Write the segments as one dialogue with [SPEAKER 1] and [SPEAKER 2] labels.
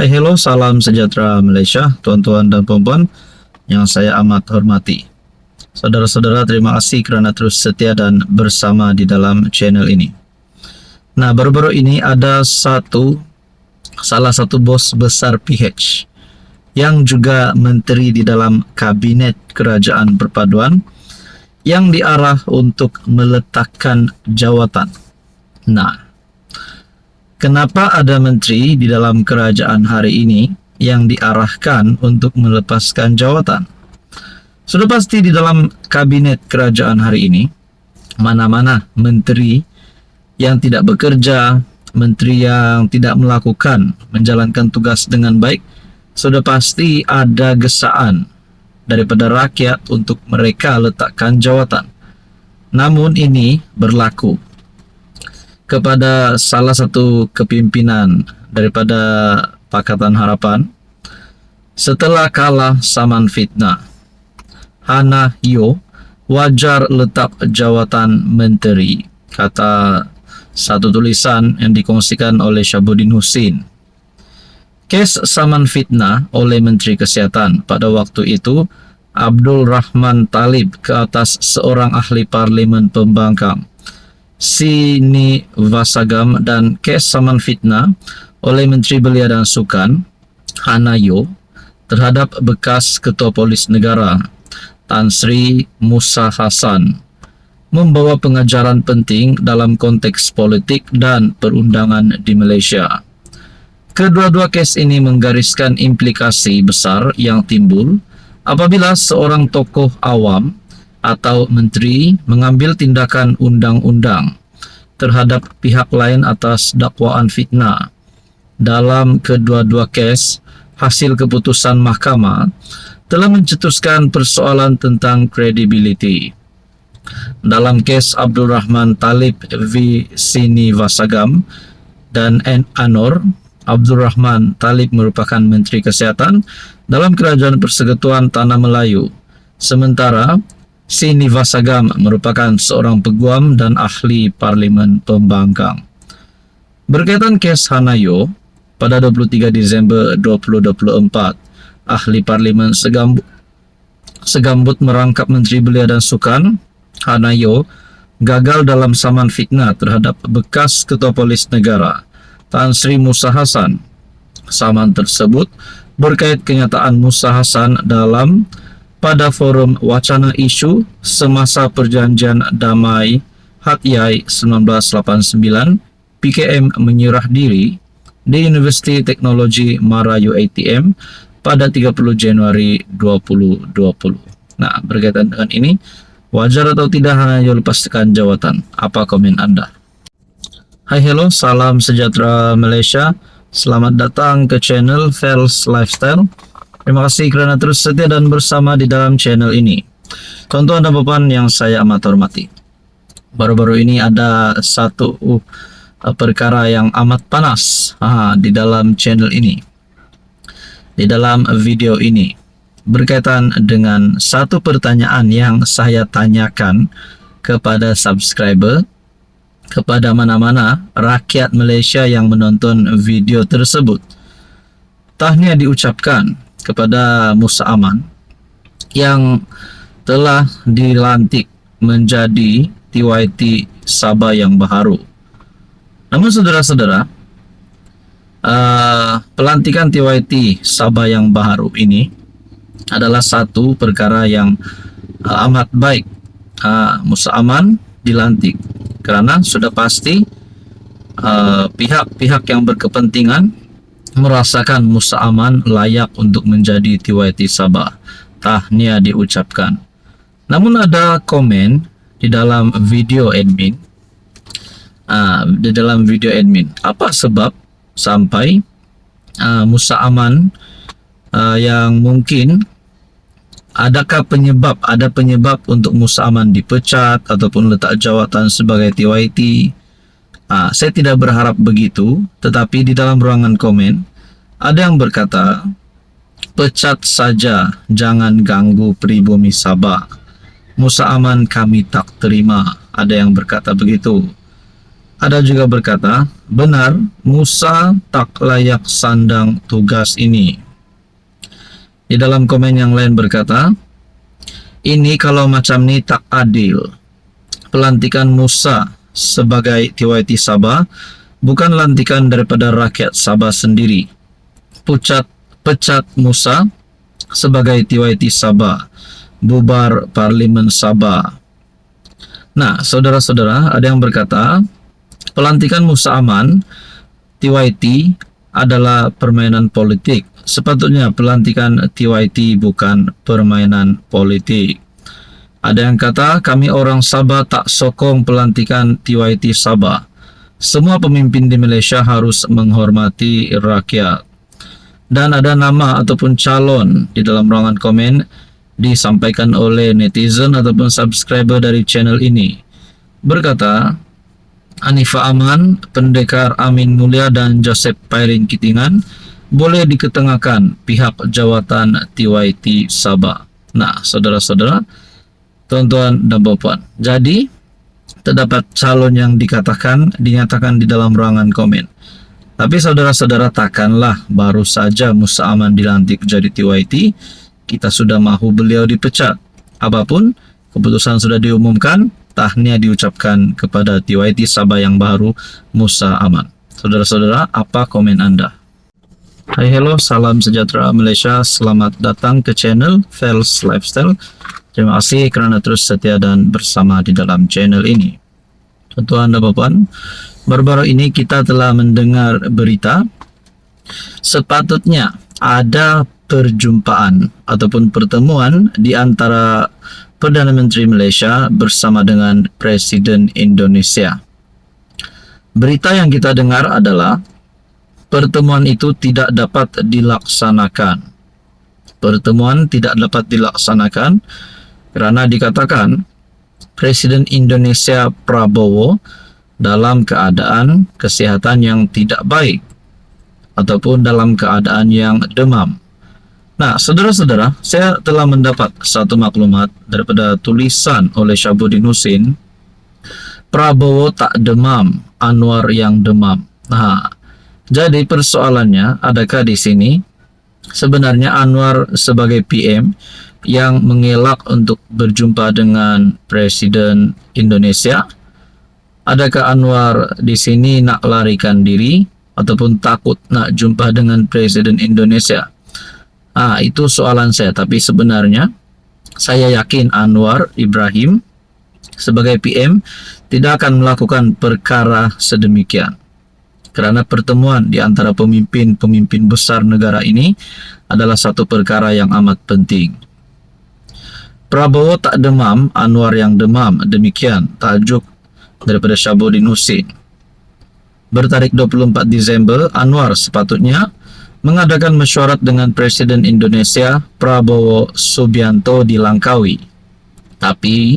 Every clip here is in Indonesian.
[SPEAKER 1] Hai, hello, salam sejahtera Malaysia, tuan-tuan dan puan-puan yang saya amat hormati. Saudara-saudara, terima kasih kerana terus setia dan bersama di dalam channel ini. Nah, baru-baru ini ada salah satu bos besar PH yang juga menteri di dalam Kabinet Kerajaan Perpaduan yang diarah untuk meletakkan jawatan. Nah, kenapa ada menteri di dalam kerajaan hari ini yang diarahkan untuk melepaskan jawatan? Sudah pasti di dalam kabinet kerajaan hari ini, mana-mana menteri yang tidak bekerja, menteri yang tidak menjalankan tugas dengan baik, sudah pasti ada gesaan daripada rakyat untuk mereka letakkan jawatan. Namun ini berlaku kepada salah satu kepimpinan daripada Pakatan Harapan setelah kalah saman fitnah. Hana Yeoh wajar letak jawatan menteri, kata satu tulisan yang dikongsikan oleh Syabuddin Husin. Kes saman fitnah oleh Menteri Kesihatan pada waktu itu Abdul Rahman Talib ke atas seorang ahli parlimen pembangkang Sini Vasagam, dan kes saman fitnah oleh Menteri Belia dan Sukan Hana Yeoh terhadap bekas Ketua Polis Negara Tan Sri Musa Hasan membawa pengajaran penting dalam konteks politik dan perundangan di Malaysia. Kedua-dua kes ini menggariskan implikasi besar yang timbul apabila seorang tokoh awam atau menteri mengambil tindakan undang-undang terhadap pihak lain atas dakwaan fitnah. Dalam kedua-dua kes, hasil keputusan mahkamah telah mencetuskan persoalan tentang kredibiliti. Dalam kes Abdul Rahman Talib v Sini Vasagam dan N. Anor, Abdul Rahman Talib merupakan Menteri Kesihatan dalam Kerajaan Persekutuan Tanah Melayu, sementara Sini Vasagam merupakan seorang peguam dan ahli parlimen pembangkang. Berkaitan kes Hana Yeoh, pada 23 Disember 2024, ahli parlimen segambut merangkap Menteri Belia dan Sukan Hana Yeoh gagal dalam saman fitnah terhadap bekas Ketua Polis Negara Tan Sri Musa Hasan. Saman tersebut berkait kenyataan Musa Hasan pada forum wacana isu semasa perjanjian damai Hat Yai 1989, PKM menyerah diri di Universiti Teknologi Mara UiTM pada 30 Januari 2020. Nah, berkaitan dengan ini, wajar atau tidak Hana Yeoh lepaskan jawatan? Apa komen Anda? Hai, hello, salam sejahtera Malaysia. Selamat datang ke channel Fels Lifestyle. Terima kasih kerana terus setia dan bersama di dalam channel ini. Tuan-tuan dan puan yang saya amat hormati, baru-baru ini ada satu perkara yang amat panas di dalam channel ini, di dalam video ini, berkaitan dengan satu pertanyaan yang saya tanyakan kepada subscriber, kepada mana-mana rakyat Malaysia yang menonton video tersebut. Tahniah diucapkan kepada Musa Aman yang telah dilantik menjadi TYT Sabah yang baharu. Namun saudara-saudara, pelantikan TYT Sabah yang baharu ini adalah satu perkara yang amat baik. Musa Aman dilantik kerana sudah pasti pihak-pihak yang berkepentingan merasakan Musa Aman layak untuk menjadi TYT Sabah. Tahniah diucapkan. Namun ada komen di dalam video admin, apa sebab sampai Musa Aman yang mungkin ada penyebab untuk Musa Aman dipecat ataupun letak jawatan sebagai TYT? Saya tidak berharap begitu, tetapi di dalam ruangan komen ada yang berkata, pecat saja, jangan ganggu pribumi Sabah. Musa Aman kami tak terima. Ada yang berkata begitu. Ada juga berkata, benar, Musa tak layak sandang tugas ini. Di dalam komen yang lain berkata, ini kalau macam ni tak adil. Pelantikan Musa sebagai TYT Sabah bukan lantikan daripada rakyat Sabah sendiri. Pecat Musa sebagai TYT Sabah. Bubar Parlimen Sabah. Nah, saudara-saudara, ada yang berkata, pelantikan Musa Aman, TYT, adalah permainan politik. Sepatutnya pelantikan TYT bukan permainan politik. Ada yang kata, kami orang Sabah tak sokong pelantikan TYT Sabah. Semua pemimpin di Malaysia harus menghormati rakyat. Dan ada nama ataupun calon di dalam ruangan komen disampaikan oleh netizen ataupun subscriber dari channel ini. Berkata, Anifah Aman, Pendekar Amin Mulia dan Joseph Pairin Kitingan boleh diketengahkan pihak jawatan TYT Sabah. Nah, saudara-saudara, tuan-tuan dan puan-puan, jadi terdapat calon yang dinyatakan di dalam ruangan komen. Tapi saudara-saudara, takkanlah baru saja Musa Aman dilantik jadi TYT, kita sudah mahu beliau dipecat. Apapun keputusan sudah diumumkan, tahniah diucapkan kepada TYT Sabah yang baru, Musa Aman. Saudara-saudara, apa komen Anda? Hai, hello, salam sejahtera Malaysia. Selamat datang ke channel Fels Lifestyle. Terima kasih kerana terus setia dan bersama di dalam channel ini. Tuan-tuan dan puan, baru-baru ini kita telah mendengar berita sepatutnya ada perjumpaan ataupun pertemuan di antara Perdana Menteri Malaysia bersama dengan Presiden Indonesia. Berita yang kita dengar adalah pertemuan itu tidak dapat dilaksanakan. Pertemuan tidak dapat dilaksanakan kerana dikatakan Presiden Indonesia Prabowo dalam keadaan kesihatan yang tidak baik ataupun dalam keadaan yang demam. Nah, saudara-saudara, saya telah mendapat satu maklumat daripada tulisan oleh Syabuddin Husin. Prabowo tak demam, Anwar yang demam. Nah, jadi persoalannya, adakah di sini sebenarnya Anwar sebagai PM yang mengelak untuk berjumpa dengan Presiden Indonesia? Adakah Anwar di sini nak larikan diri ataupun takut nak jumpa dengan Presiden Indonesia? Itu soalan saya. Tapi sebenarnya saya yakin Anwar Ibrahim sebagai PM tidak akan melakukan perkara sedemikian. Kerana pertemuan di antara pemimpin besar negara ini adalah satu perkara yang amat penting. Prabowo tak demam, Anwar yang demam. Demikian tajuk daripada Syabuddin Husin. Bertarikh 24 Disember, Anwar sepatutnya mengadakan mesyuarat dengan Presiden Indonesia Prabowo Subianto di Langkawi. Tapi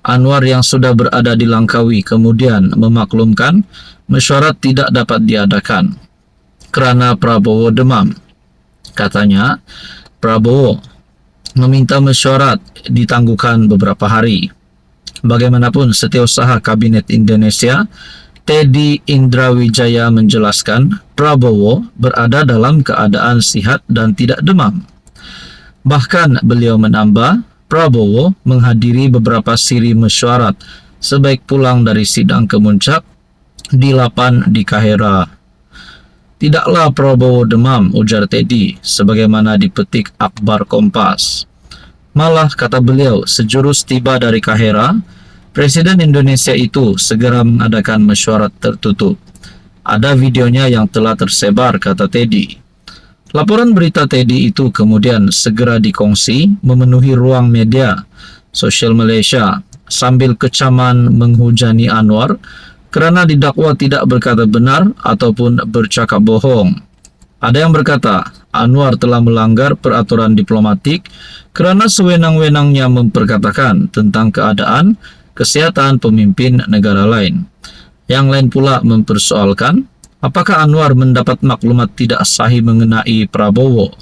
[SPEAKER 1] Anwar yang sudah berada di Langkawi kemudian memaklumkan mesyuarat tidak dapat diadakan kerana Prabowo demam. Katanya Prabowo meminta mesyuarat ditangguhkan beberapa hari. Bagaimanapun, Setiausaha Kabinet Indonesia Teddy Indrawijaya menjelaskan Prabowo berada dalam keadaan sihat dan tidak demam. Bahkan beliau menambah, Prabowo menghadiri beberapa siri mesyuarat sebaik pulang dari sidang kemuncak di Lapan di Kahera. Tidaklah Prabowo demam, ujar Teddy, sebagaimana dipetik akhbar Kompas. Malah, kata beliau, sejurus tiba dari Kahera, Presiden Indonesia itu segera mengadakan mesyuarat tertutup. Ada videonya yang telah tersebar, kata Teddy. Laporan berita Teddy itu kemudian segera dikongsi memenuhi ruang media sosial Malaysia sambil kecaman menghujani Anwar kerana didakwa tidak berkata benar ataupun bercakap bohong. Ada yang berkata Anwar telah melanggar peraturan diplomatik kerana sewenang-wenangnya memperkatakan tentang keadaan kesihatan pemimpin negara lain. Yang lain pula mempersoalkan apakah Anwar mendapat maklumat tidak sahih mengenai Prabowo.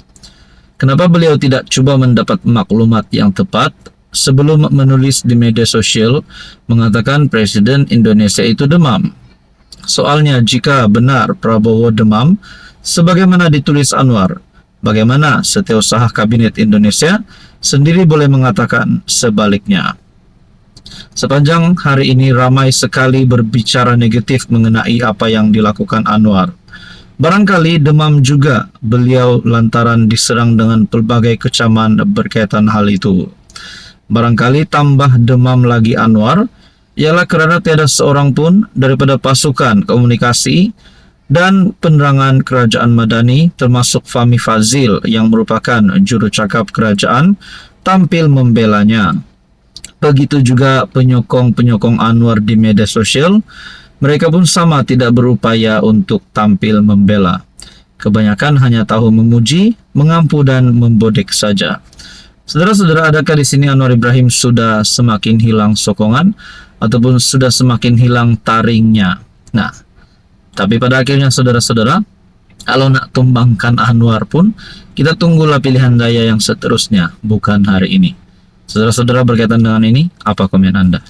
[SPEAKER 1] Kenapa beliau tidak cuba mendapat maklumat yang tepat sebelum menulis di media sosial mengatakan Presiden Indonesia itu demam? Soalnya jika benar Prabowo demam, sebagaimana ditulis Anwar, bagaimana Setiausaha Kabinet Indonesia sendiri boleh mengatakan sebaliknya? Sepanjang hari ini ramai sekali berbicara negatif mengenai apa yang dilakukan Anwar. Barangkali demam juga beliau lantaran diserang dengan pelbagai kecaman berkaitan hal itu. Barangkali tambah demam lagi Anwar, ialah kerana tiada seorang pun daripada pasukan komunikasi dan penerangan kerajaan Madani termasuk Fahmi Fadzil yang merupakan jurucakap kerajaan tampil membelanya. Begitu juga penyokong-penyokong Anwar di media sosial, mereka pun sama tidak berupaya untuk tampil membela. Kebanyakan hanya tahu memuji, mengampu dan membodek saja. Saudara-saudara, adakah di sini Anwar Ibrahim sudah semakin hilang sokongan ataupun sudah semakin hilang taringnya? Nah, tapi pada akhirnya saudara-saudara, kalau nak tumbangkan Anwar pun, kita tunggulah pilihan daya yang seterusnya, bukan hari ini. Saudara-saudara, berkaitan dengan ini, apa komen Anda?